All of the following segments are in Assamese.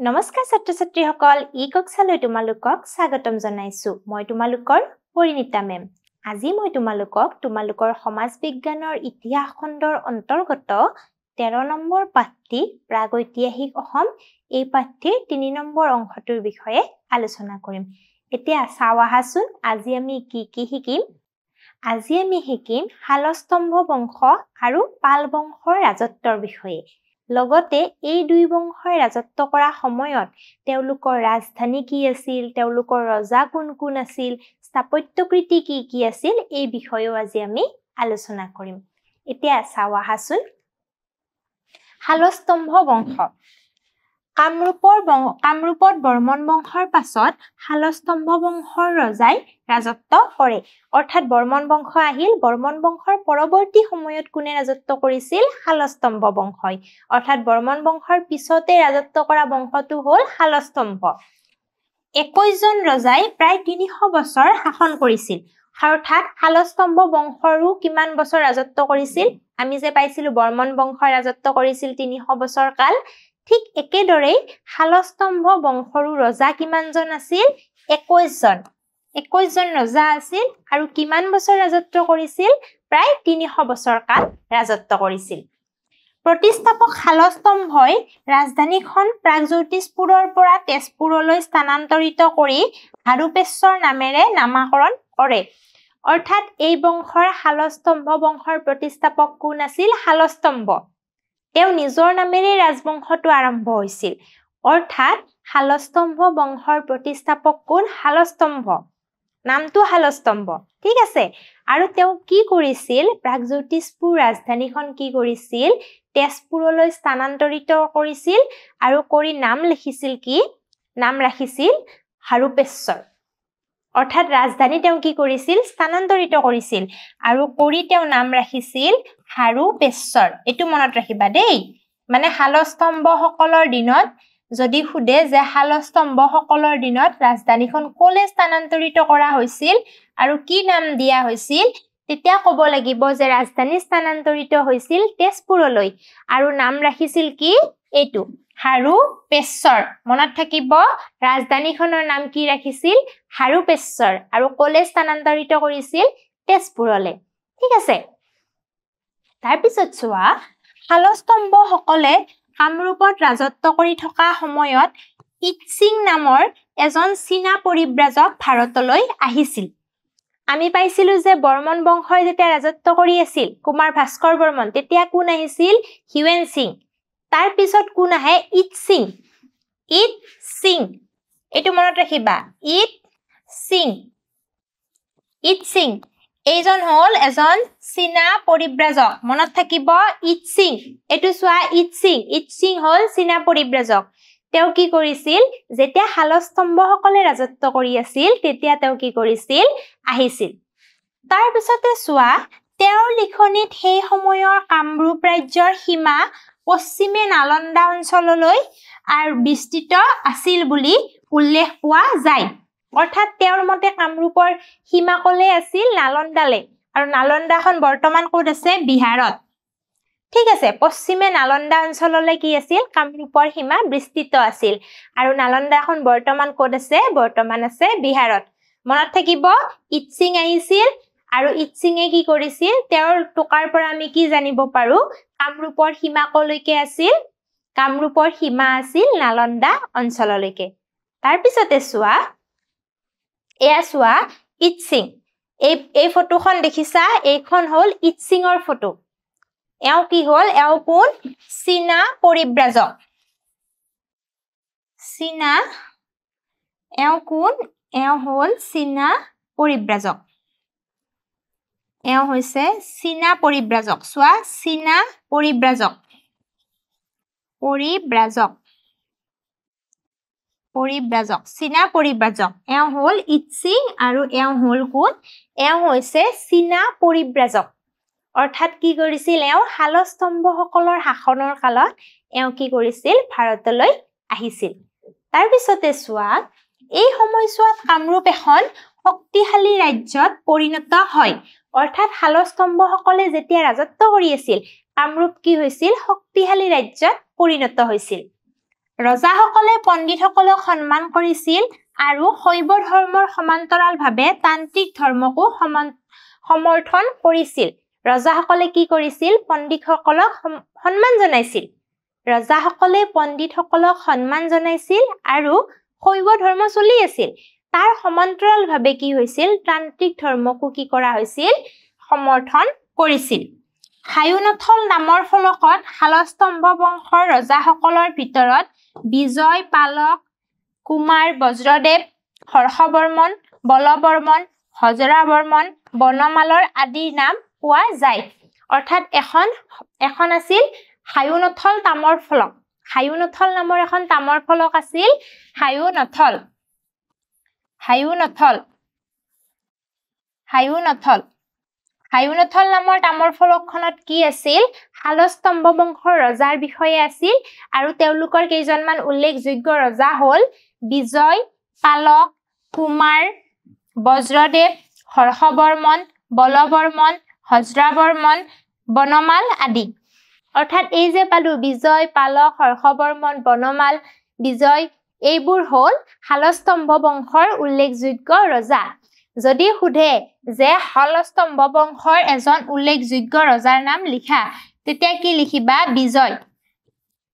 নমস্কাৰ ছাত্ৰ-ছাত্ৰীসকল ই কক্ষালৈ তোমালোকক স্বাগতম জনাইছো মই তোমালোকৰ পৰিণীতা মেম আজি মই তোমালোকৰ সমাজ বিজ্ঞানৰ ইতিহাস খণ্ডৰ অন্তৰ্গত 13 নম্বৰ পাঠটি প্ৰাগৈতিহাসিক অসম এই পাঠটিৰ 3 নম্বৰ অংশটোৰ বিষয়ে আলোচনা কৰিম এতিয়া চাওআহাচোন আজি আমি কি শিকিম আজি আমি শিকিম শালস্তম্ভ বংশ আৰু পাল বংশৰ ৰাজত্বৰ বিষয়ে লগতে এই দুই বংশই ৰাজত্ব কৰা সময়ত তেওঁলোকৰ ৰাজধানী কি আছিল তেওঁলোকৰ ৰজা কোন আছিল স্থাপত্যকৃতি কি আছিল এই বিষয়েও আজি আমি আলোচনা কৰিম এতিয়া চাওআহাচোন শালস্তম্ভ বংশ কামৰূপত বৰ্মন বংশৰ পাছত শালস্তম্ভ বংশৰ ৰজাই ৰাজত্ব কৰে অৰ্থাৎ বৰ্মন বংশ আহিল বৰ্মন বংশৰ পৰৱৰ্তী সময়ত কোনে ৰাজত্ব কৰিছিল শালস্তম্ভ বংশই অৰ্থাৎ বৰ্মন বংশৰ পিছতে ৰাজত্ব কৰা বংশটো হ'ল শালস্তম্ভ 21 জন ৰজাই প্ৰায় 300 বছৰ শাসন কৰিছিল অৰ্থাৎ শালস্তম্ভ বংশৰো কিমান বছৰ ৰাজত্ব কৰিছিল আমি যে পাইছিলো বৰ্মন বংশই ৰাজত্ব কৰিছিল 300 বছৰ কাল ঠিক একেদৰে শালস্তম্ভ বংশৰো ৰজা কিমান জন আছিল 21 জন ৰজা আছিল আৰু কিমান বছৰ ৰাজত্ব কৰিছিল প্ৰায় 300 বছৰ কাল ৰাজত্ব কৰিছিল প্ৰতিষ্ঠাপক শালস্তম্ভই ৰাজধানীখন প্ৰাগজ্যোতিষপুৰৰ পৰা তেজপুৰলৈ স্থানান্তৰিত কৰি হাৰুপেশ্বৰ নামেৰে নামাকৰণ কৰে অৰ্থাৎ এই বংশৰ শালস্তম্ভ বংশৰ প্ৰতিষ্ঠাপক কোন আছিল শালস্তম্ভ তেওঁ নিজৰ নামেৰে ৰাজবংশটো আৰম্ভ হৈছিল অৰ্থাৎ শালস্তম্ভ বংশৰ প্ৰতিষ্ঠাপক কোন শালস্তম্ভ নামটো শালস্তম্ভ ঠিক আছে আৰু তেওঁ কি কৰিছিল প্ৰাগজ্যোতিষপুৰ ৰাজধানীখন কি কৰিছিল তেজপুৰলৈ স্থানান্তৰিত কৰিছিল আৰু কৰি নাম লিখিছিল কি নাম ৰাখিছিল হাৰুপেশ্বৰ অৰ্থাৎ ৰাজধানী তেওঁ কি কৰিছিল স্থানান্তৰিত কৰিছিল আৰু কৰি তেওঁ নাম ৰাখিছিল হাৰুপেশ্বৰ এটো মনত ৰাখিবা দেই মানে শালস্তম্ভ সকলৰ দিনত যদি খুদে যে শালস্তম্ভ সকলৰ দিনত ৰাজধানীখন কোলে স্থানান্তৰিত কৰা হৈছিল আৰু কি নাম দিয়া হৈছিল তেতিয়া ক'ব লাগিব যে ৰাজধানী স্থানান্তৰিত হৈছিল তেজপুৰলৈ আৰু নাম ৰাখিছিল কি এটো হাৰুপেশ্বৰ মনত থাকিব ৰাজধানীখনৰ নাম কি ৰাখিছিল হাৰুপেশ্বৰ আৰু কোলে স্থানান্তৰিত কৰিছিল তেজপুৰলৈ ঠিক আছে তাৰ পিছত চোৱা শালস্তম্ভ সকলে কামৰূপত ৰাজত্ব কৰি থকা সময়ত ইৎসিং নামৰ এজন চীনা পৰিব্ৰাজক ভাৰতলৈ আহিছিল আমি পাইছিলো যে বৰ্মন বংশই যেতিয়া ৰাজত্ব কৰি আছিল কুমাৰ ভাস্কৰ বৰ্মন তেতিয়া কোন আহিছিল হিউৱেন সিং তাৰ পিছত কোন আহে ইৎসিং এটো মনত ৰাখিবা ইৎসিং এইজন হল এজন চীনা পৰিব্ৰাজক মনত থাকিব ইৎসিং এটো চোৱা ইৎসিং হল চীনা পৰিব্ৰাজক তেওঁ কি কৰিছিল যেতিয়া শালস্তম্ভ সকলে ৰাজত্ব কৰি আছিল তেতিয়া তেওঁ কি কৰিছিল আহিছিল তাৰ পিছতে চোৱা তেওঁৰ লিখনিত সেই সময়ৰ কামৰূপ ৰাজ্যৰ সীমা পশ্চিমে নালন্দা অঞ্চললৈ আৰু বিস্তৃত আছিল বুলি উল্লেখ পোৱা যায় অৰ্থাৎ তেওঁৰ মতে কামৰূপৰ সীমা কলে আছিল নালন্দালে আৰু নালন্দাখন বৰ্তমান ক'ত আছে বিহাৰত ঠিক আছে পশ্চিমে নালন্দা অঞ্চললৈ কি আছিল কামৰূপৰ সীমা বিস্তৃত আছিল আৰু নালন্দাখন বৰ্তমান ক'ত আছে বৰ্তমান আছে বিহাৰত মনত থাকিব ইৎসিং আহিছিল আৰু ইৎসিঙে কি কৰিছিল তেওঁৰ টকাৰ পৰা আমি কি জানিব পাৰো কামৰূপৰ সীমা কলৈকে আছিল কামৰূপৰ সীমা আছিল নালন্দা অঞ্চললৈকে তাৰ পিছতে চোৱা এয়া চোৱা ইৎসিং এই ফটোখন দেখিছা এইখন হল ইৎসিঙৰ ফটো এও কি হল এও কোন চীনা পৰিব্ৰাজক এও হল চীনা পৰিব্ৰাজক এও হৈছে চীনা পৰিব্ৰাজক চোৱা চীনা পৰিব্ৰাজক চীনা পৰিব্ৰাজক এও হল ইৎসিং আৰু এও হল কোন এও হৈছে চীনা পৰিব্ৰাজক অৰ্থাৎ কি কৰিছিল এও শালস্তম্ভ সকলৰ শাসনৰ কালত এও কি কৰিছিল ভাৰতলৈ আহিছিল তাৰ পিছতে চোৱা এই সময়ছোৱাত কামৰূপ এখন শক্তিশালী ৰাজ্যত পৰিণত হয় অৰ্থাৎ শালস্তম্ভ সকলে যেতিয়া ৰাজত্ব কৰি আছিল কামৰূপ কি হৈছিল শক্তিশালী ৰাজ্যত পৰিণত হৈছিল ৰজাসকলে পণ্ডিতসকলক সন্মান কৰিছিল আৰু শৈৱ ধৰ্মৰ সমান্তৰালভাৱে তান্ত্ৰিক ধৰ্মকো সমৰ্থন কৰিছিল। ৰজাসকলে কি কৰিছিল? পণ্ডিতসকলক সন্মান জনাইছিল। ৰজাসকলে পণ্ডিতসকলক সন্মান জনাইছিল আৰু শৈৱ ধৰ্ম চলি আছিল। তাৰ সমান্তৰালভাৱে কি হৈছিল? তান্ত্ৰিক ধৰ্মকো কি কৰা হৈছিল? সমৰ্থন কৰিছিল। হায়ুনথল নামৰ ফলকত শালস্তম্ভ বংশৰ ৰজাসকলৰ ভিতৰত বিজয়, পালক, কুমাৰ, বজ্ৰদেৱ, হৰ্ষবৰ্মন, বলবৰ্মন, হজৰাবৰ্মন, বনমালৰ আদিৰ নাম পোৱা যায়। অৰ্থাৎ এখন আছিল হায়ুনথল তামৰ ফলক। হায়ুনথল নামৰ এখন তামৰ ফলক আছিল। হায়ুনথল নামৰ তামৰ ফলকখনত কি আছিল? শালস্তম্ভ বংশৰ ৰজাৰ বিষয়ে আছিল আৰু তেওঁলোকৰ কেইজনমান উল্লেখযোগ্য ৰজা হ'ল বিজয়, পালক, কুমাৰ, বজ্ৰদেৱ, হৰ্ষবৰ্মন, বলবৰ্মন, হজৰাবৰ্মন, বনমাল আদি। অৰ্থাৎ এই যে পালো বিজয়, পালক, হৰ্ষবৰ্মন, বনমাল, বিজয় এইবোৰ হ'ল শালস্তম্ভ বংশৰ উল্লেখযোগ্য ৰজা। যদি সোধে যে শালস্তম্ভ বংশৰ এজন উল্লেখযোগ্য ৰজাৰ নাম লিখা, তেতিয়া কি লিখিবা?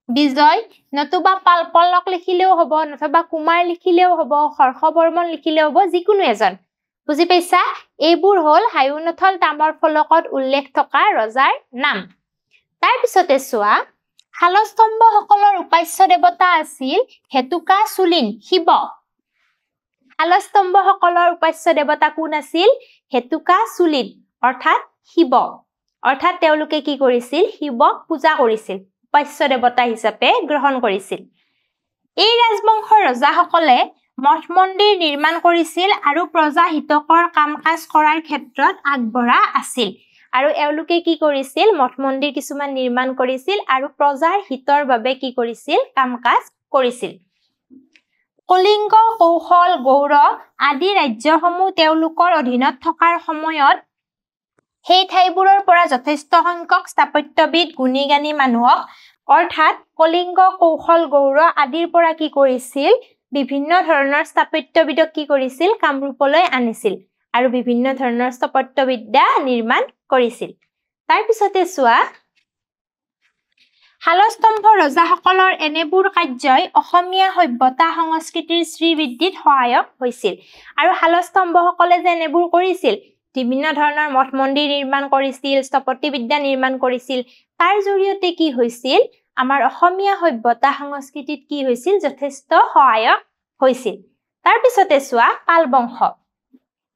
বিজয় নতুবা পালক লিখিলেও হ'ব, নতুবা কুমাৰ লিখিলেও হ'ব, হৰ্ষবৰ্মন লিখিলেও হ'ব, যিকোনো এজন। বুজি পাইছা? এইবোৰ হ'ল হায়ুনথল তামৰ ফলকত উল্লেখ থকা ৰজাৰ নাম। তাৰ পিছতে চোৱা, শালস্তম্ভসকলৰ উপাস্য দেৱতা আছিল হেতুকা চুলিন, শিৱ। শালস্তম্ভসকলৰ উপাস্য দেৱতা কোন আছিল? হেতুকা চুলিন, অৰ্থাৎ শিৱ। অৰ্থাৎ তেওঁলোকে কি কৰিছিল? শিৱক পূজা কৰিছিল, উপাস্য দেৱতা হিচাপে গ্ৰহণ কৰিছিল। এই ৰাজবংশৰ ৰজাসকলে মঠ মন্দিৰ নিৰ্মাণ কৰিছিল আৰু প্ৰজা হিতকৰ কাম কাজ কৰাৰ ক্ষেত্ৰত আগবঢ়া আছিল। আৰু এওঁলোকে কি কৰিছিল? মঠ মন্দিৰ কিছুমান নিৰ্মাণ কৰিছিল আৰু প্ৰজাৰ হিতৰ বাবে কি কৰিছিল? কাম কাজ কৰিছিল। কলিংগ, কৌশল, গৌড় আদি ৰাজ্যসমূহ তেওঁলোকৰ অধীনত থকাৰ সময়ত সেই ঠাইবোৰৰ পৰা যথেষ্ট সংখ্যক স্থাপত্যবিদ, গুণী জ্ঞানী মানুহক, অৰ্থাৎ কলিংগ, কৌশল, গৌড় আদিৰ পৰা কি কৰিছিল? বিভিন্ন ধৰণৰ স্থাপত্যবিদক কি কৰিছিল? কামৰূপলৈ আনিছিল আৰু বিভিন্ন ধৰণৰ স্থাপত্যবিদ্যা নিৰ্মাণ কৰিছিল। তাৰ পিছতে চোৱা, শালস্তম্ভ ৰজাসকলৰ এনেবোৰ কাৰ্যই অসমীয়া সভ্যতা সংস্কৃতিৰ শ্ৰীবৃদ্ধিত সহায়ক হৈছিল। আৰু শালস্তম্ভসকলে যে এনেবোৰ কৰিছিল, বিভিন্ন ধৰণৰ মঠ মন্দিৰ নিৰ্মাণ কৰিছিল, স্থাপত্যবিদ্যা নিৰ্মাণ কৰিছিল, তাৰ জৰিয়তে কি হৈছিল? আমাৰ অসমীয়া সভ্যতা সংস্কৃতিত কি হৈছিল? যথেষ্ট সহায়ক হৈছিল। তাৰ পিছতে চোৱা, পাল বংশ।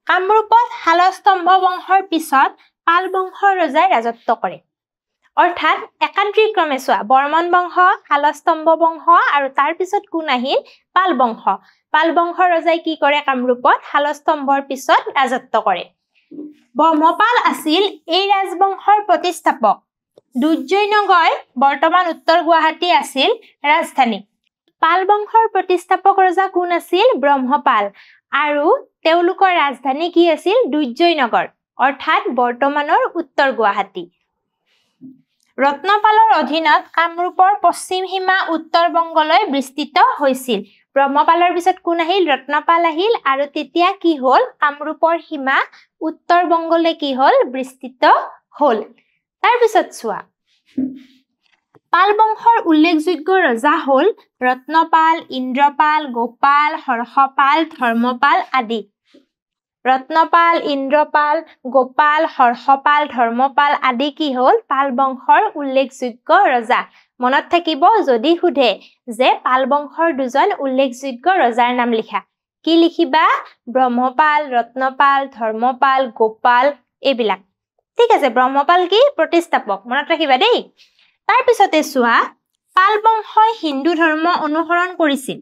কামৰূপত শালস্তম্ভ বংশৰ পিছত পাল বংশৰ ৰজাই ৰাজত্ব কৰে। অৰ্থাৎ একান্তিক্ৰমে চোৱা, বৰ্মন বংশ, শালস্তম্ভ বংশ আৰু তাৰ পিছত কোন আহিল? পাল বংশ। পাল বংশৰ ৰজাই কি কৰে? কামৰূপত শালস্তম্ভৰ পিছত ৰাজত্ব কৰে। ব্ৰহ্মপাল আছিল এই ৰাজবংশৰ প্ৰতিষ্ঠাপক। দুৰ্জয়নগৰ বৰ্তমান উত্তৰ গুৱাহাটী আছিল ৰাজধানী। পাল বংশৰ প্ৰতিষ্ঠাপক ৰজা কোন আছিল? ব্ৰহ্মপাল। আৰু তেওঁলোকৰ ৰাজধানী কি আছিল? দুৰ্জয়নগৰ, অৰ্থাৎ বৰ্তমানৰ উত্তৰ গুৱাহাটী। ৰত্নপালৰ অধীনত কামৰূপৰ পশ্চিম সীমা উত্তৰ বংগলৈ বিস্তৃত হৈছিল। ব্ৰহ্মপালৰ পিছত কোন আহিল? ৰত্নপাল আহিল আৰু তেতিয়া কি হ'ল? কামৰূপৰ সীমা উত্তৰ বংগলৈ কি হ'ল? বিস্তৃত হ'ল। তাৰ পিছত চোৱা, পাল বংশৰ উল্লেখযোগ্য ৰজা হ'ল ৰত্নপাল, ইন্দ্ৰপাল, গোপাল, হৰ্ষপাল, ধৰ্মপাল আদি। ৰত্নপাল, ইন্দ্ৰপাল, গোপাল, হৰ্ষপাল, ধৰ্মপাল আদি কি হ'ল? পাল বংশৰ উল্লেখযোগ্য ৰজা। মনত থাকিব যদি সোধে যে পাল বংশৰ দুজন উল্লেখযোগ্য ৰজাৰ নাম লিখা, কি লিখিবা? ব্ৰহ্মপাল, ৰত্নপাল, ধৰ্মপাল, গোপাল এইবিলাক। ঠিক আছে, ব্ৰহ্মপাল কি? প্ৰতিষ্ঠাপক, মনত ৰাখিবা দেই। তাৰ পিছতে চোৱা, পাল বংশই হিন্দু ধৰ্ম অনুসৰণ কৰিছিল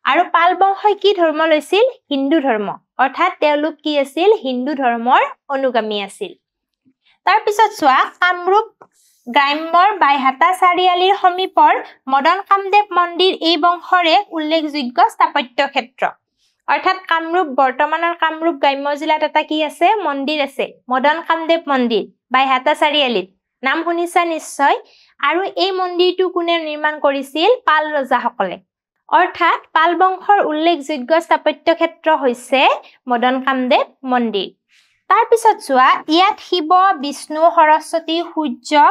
আৰু পাল বংশই কি ধৰ্ম লৈছিল? হিন্দু ধৰ্ম। অৰ্থাৎ তেওঁলোক কি আছিল? হিন্দু ধৰ্মৰ অনুগামী আছিল। তাৰ পিছত চোৱা, কামৰূপ গ্ৰাম্যৰ বাইহাটা চাৰিআলিৰ সমীপৰ মদন কামদেৱ মন্দিৰ এই বংশৰে উল্লেখযোগ্য স্থাপত্য ক্ষেত্ৰ। অৰ্থাৎ কামৰূপ, বৰ্তমানৰ কামৰূপ গ্ৰাম্য জিলাত এটা কি আছে? মন্দিৰ আছে, মদন কামদেৱ মন্দিৰ, বাইহাটা চাৰিআলিত। নাম শুনিছা নিশ্চয়। আৰু এই মন্দিৰটো কোনে নিৰ্মাণ কৰিছিল পাল ৰজাসকলে অৰ্থাৎ পাল বংশৰ উল্লেখযোগ্য স্থাপত্য ক্ষেত্ৰ হৈছে মদন কামদেৱ মন্দিৰ তাৰ পিছত চোৱা ইয়াত শিৱ বিষ্ণু সৰস্বতী সূৰ্য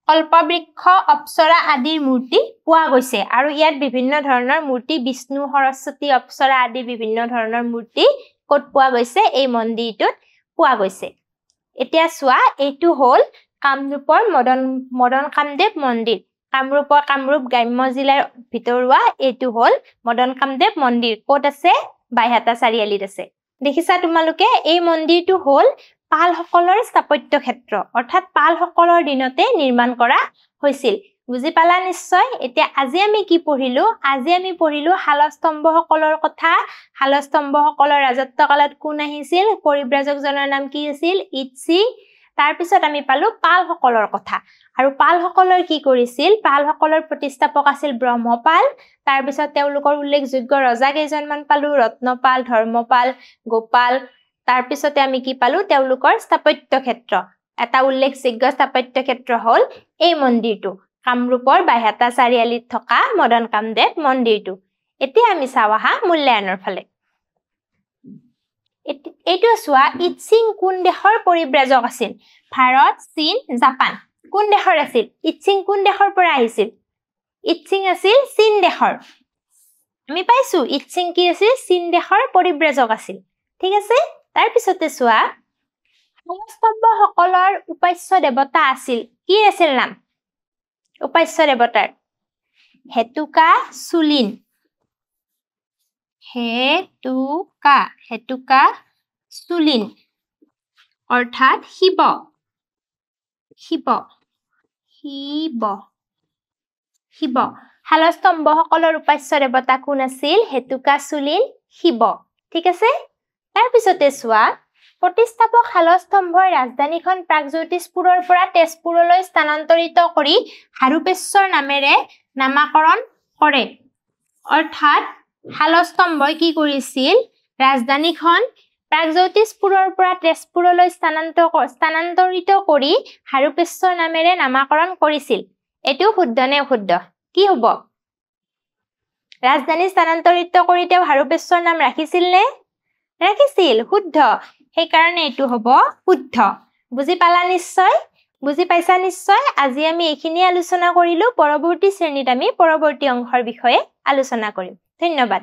কল্পবৃক্ষ অপ্সৰা আদিৰ মূৰ্তি পোৱা গৈছে আৰু ইয়াত বিভিন্ন ধৰণৰ মূৰ্তি বিষ্ণু সৰস্বতী অপ্সৰা আদি বিভিন্ন ধৰণৰ মূৰ্তি ক'ত পোৱা গৈছে এই মন্দিৰটোত পোৱা গৈছে এতিয়া চোৱা এইটো হ'ল কামৰূপৰ মদন কামদেৱ মন্দিৰ কামৰূপ গ্ৰাম্য জিলাৰ ভিতৰুৱা এইটো হ'ল মদন কামদেৱ মন্দিৰ ক'ত আছে বাইহাটা চাৰিআলিত আছে দেখিছা তোমালোকে এই মন্দিৰটো হ'ল পালসকলৰ স্থাপত্য ক্ষেত্ৰ অৰ্থাৎ পালসকলৰ দিনতে নিৰ্মাণ কৰা হৈছিল বুজি পালা নিশ্চয় এতিয়া আজি আমি কি পঢ়িলো আজি আমি পঢ়িলো শালস্তম্ভসকলৰ কথা শালস্তম্ভসকলৰ ৰাজত্বকালত কোন আহিছিল পৰিব্ৰাজকজনৰ নাম কি আছিল ইটসিং তাৰ পিছত আমি পালো পালসকলৰ কথা আৰু পালসকলৰ কি কৰিছিল পালসকলৰ প্ৰতিষ্ঠাপক আছিল ব্ৰহ্মপাল তাৰ পিছত তেওঁলোকৰ উল্লেখযোগ্য ৰজা কেইজনমান পালো ৰত্নপাল ধৰ্মপাল গোপাল তাৰ পিছতে আমি কি পালো তেওঁলোকৰ স্থাপত্য ক্ষেত্ৰ এটা উল্লেখযোগ্য স্থাপত্য ক্ষেত্ৰ হ'ল এই মন্দিৰটো কামৰূপৰ বাইহাটা চাৰিআলিত থকা মদন কামদেৱ মন্দিৰটো এতিয়া আমি চাওঁ আহা মূল্যায়নৰ ফালে এইটো চোৱা ইটসিং কোন দেশৰ পৰিব্ৰাজক আছিল ভাৰত চীন জাপান কোন দেশৰ আছিল ইটসিং কোন দেশৰ পৰা আহিছিল ইটসিং আছিল চীন দেশৰ আমি পাইছো ইটসিং কি আছিল চীন দেশৰ পৰিব্ৰাজক আছিল ঠিক আছে তাৰ পিছতে চোৱা শালস্তম্ভসকলৰ উপাস্য দেৱতা আছিল কি আছিল নাম উপাস্য দেৱতাৰ হেতুকা চুলিন হেতুকা চুলিন অৰ্থাৎ শিৱ শালস্তম্ভসকলৰ উপাস্য দেৱতা কোন আছিল হেতুকা চুলিন শিৱ ঠিক আছে তাৰ পিছতে চোৱা প্ৰতিষ্ঠাপক শালস্তম্ভৰ ৰাজধানীখন প্ৰাগজ্যোতিষপুৰৰ পৰা তেজপুৰলৈ স্থানান্তৰিত কৰি হাৰুপেশ্বৰ নামেৰে নামাকৰণ কৰে অৰ্থাৎ শালস্তম্ভই কি কৰিছিল ৰাজধানীখন প্ৰাগজ্যোতিষপুৰৰ পৰা তেজপুৰলৈ স্থানান্তৰিত কৰি হাৰুপেশ্বৰ নামেৰে নামাকৰণ কৰিছিল এটো শুদ্ধ নে অশুদ্ধ কি হ'ব ৰাজধানী স্থানান্তৰিত কৰি তেওঁ হাৰুপেশ্বৰ নাম ৰাখিছিল নে ৰাখিছিল শুদ্ধ সেই কাৰণে এটো হ'ব শুদ্ধ বুজি পালা নিশ্চয় বুজি পাইছা নিশ্চয় আজি আমি এইখিনি আলোচনা কৰিলো পৰৱৰ্তী শ্ৰেণীত আমি পৰৱৰ্তী অংশৰ বিষয়ে আলোচনা কৰিম ধন্যবাদ